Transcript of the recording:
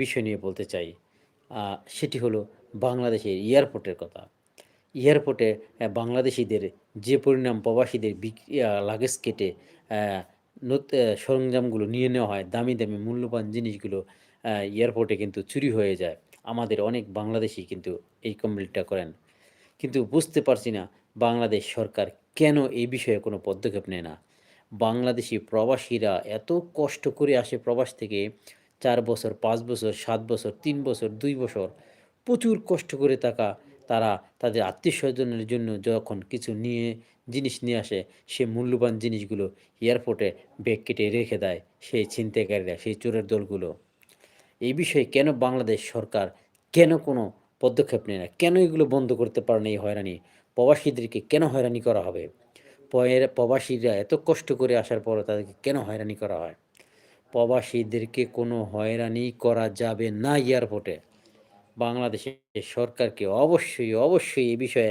বিষয় নিয়ে বলতে চাই। সেটি হলো বাংলাদেশের এয়ারপোর্টের কথা। এয়ারপোর্টে বাংলাদেশীদের যে পরিণাম প্রবাসীদের লাগেজ কেটে অ্যা সরঞ্জামগুলো নিয়ে নেওয়া হয়, দামি, দামি মূল্যবান জিনিসগুলো এয়ারপোর্টে কিন্তু চুরি হয়ে যায়। আমাদের অনেক বাংলাদেশী কিন্তু এই কমপ্লেইনটা করেন। কিন্তু বুঝতে পারছি না বাংলাদেশ সরকার কেন এই বিষয়ে কোনো পদক্ষেপ নেয় না? বাংলাদেশি প্রবাসীরা এত কষ্ট করে আসে প্রবাস থেকে ৪ বছর, ৫ বছর, ৭ বছর, ৩ বছর, ২ বছর প্রচুর কষ্ট করে তারা তাদের আত্মীয়স্বজনের জন্য যখন কিছু জিনিস নিয়ে আসে, সে মূল্যবান জিনিসগুলো এয়ারপোর্টে ব্যাগ কেটে রেখে দেয় সেই ছিনতাইকারীরা, সেই চোরের দলগুলো। এই বিষয়ে কেন বাংলাদেশ সরকার কোনো পদক্ষেপ নেয় না? কেন এগুলো বন্ধ করতে পারে না এই হয়রানি? প্রবাসীদেরকে কেন হয়রানি করা হবে? প্রবাসীরা এত কষ্ট করে আসার পরও তাদেরকে কেন হয়রানি করা হয়? প্রবাসীদেরকে কোনো হয়রানি করা যাবে না এয়ারপোর্টে। বাংলাদেশের সরকারকে অবশ্যই, অবশ্যই এ বিষয়ে